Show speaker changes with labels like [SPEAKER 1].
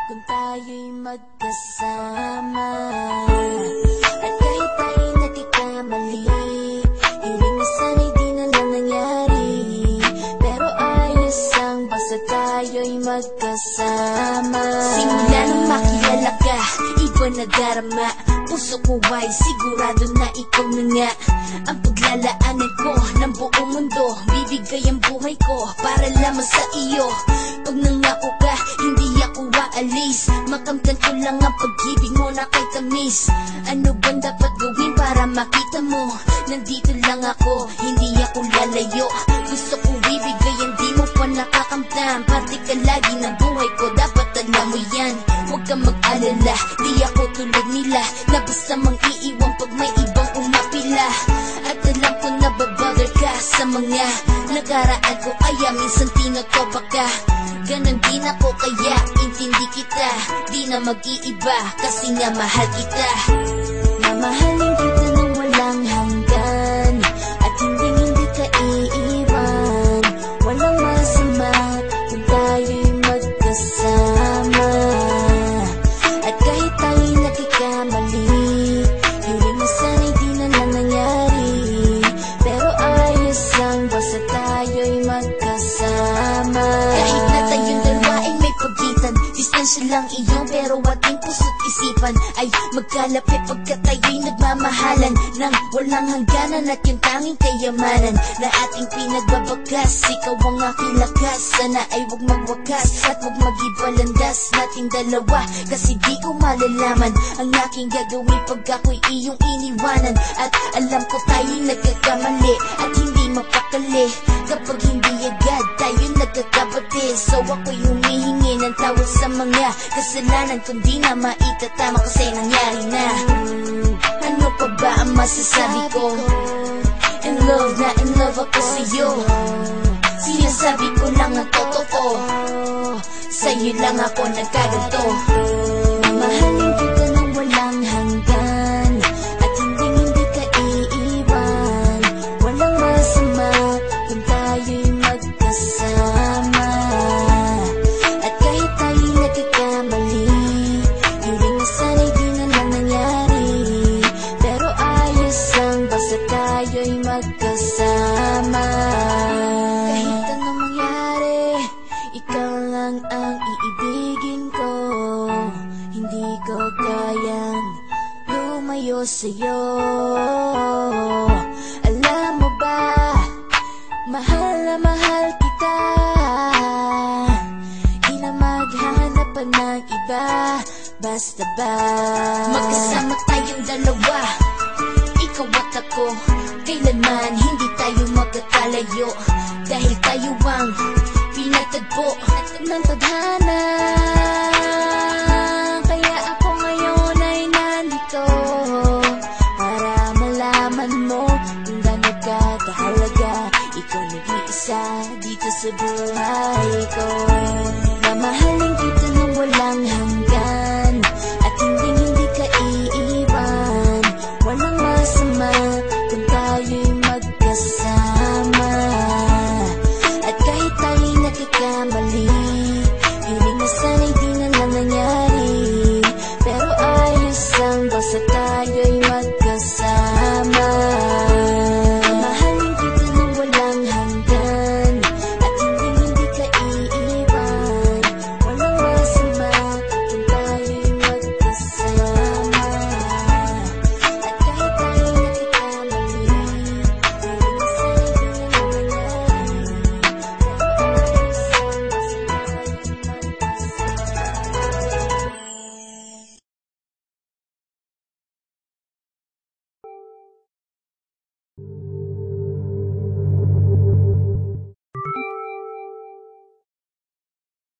[SPEAKER 1] kung tayo'y magkasama. At kahit tayo'y nagkakamali, hiling na sana'y di na lang nangyari. Pero ayos ang basta tayo'y magkasama. Simula nang makilala ka, iba na darama. Puso ko ay sigurado na ikaw na nga ang paglalaanan ko ng buong mundo. Bibigay ang buhay ko para lamang sa iyo. Pag nangako ka, hindi ako aalis. Makamtan ko lang ang pag-ibig mo na kay tamis. Ano bang dapat gawin para makita mo? Nandito lang ako, hindi ako lalayo. Gusto ko bibigay, hindi mo pa nakakamtan. Parte ka lagi ng buhay ko, dapat alam mo yan. Huwag kang mag-alala, di ako tulad nila na basta mang iiwan pag may ibang umapila. At alam ko na babother ka sa mga nakaraan ko, kaya minsan tinotopa ka. Ganon din ako, kaya intindi kita. Di na mag-iiba kasi nga mahal kita. Mamahalin kita nang walang hanggan, at hindi ka iiwan. Walang masama kung tayo'y magkasama. At kahit tayo'y nagkakamali, hiling na sana'y di na lang nangyari. Pero ayos lang basta tayo'y magkasama. Kahit na tayong dalawa ay may pagitan, distansya lang iyon pero ating puso't isipan ay magkalapit pagkat tayo'y nagmamahalan ng walang hangganan. At yung tanging kayamanan na ating pinagbabagas, ikaw ang aking lakas. Sana ay huwag magwakas at huwag mag-ibalandas nating dalawa, kasi di ko malalaman ang aking gagawin pag ako'y iyong iniwanan. At alam ko tayo'y nagkakamali at hindi mapakali kapag hindi agad tayo'y nagkakabati. So ako'y humihingi ng tawad sa mga kasalanan kung di na maitatama kasi nangyari na. Ano pa ba ang masasabi ko? In love na in love ako sa'yo. Sinasabi ko lang ang totoo, sa'yo lang ako nagkaganto. Mamahalin kita nang walang hanggan, at hindi ka iiwan. Walang masama kung tayo'y magkasama. At kahit tayo'y nagkakamali, hiling na sana'y di na lang nangyari. Pero ayos lang basta tayo'y magkasama. Kahit anong mangyari, ikaw lang ang iibigin ko. Hindi ko kayang lumayo sa'yo. Alam mo ba, mahal na mahal kita. Di na maghanap pa ng iba, basta ba magkasama tayong dalawa, ikaw at ako. Kailanman hindi tayo magkakalayo, dahil tayo ang pinagtagpo ng tadhana.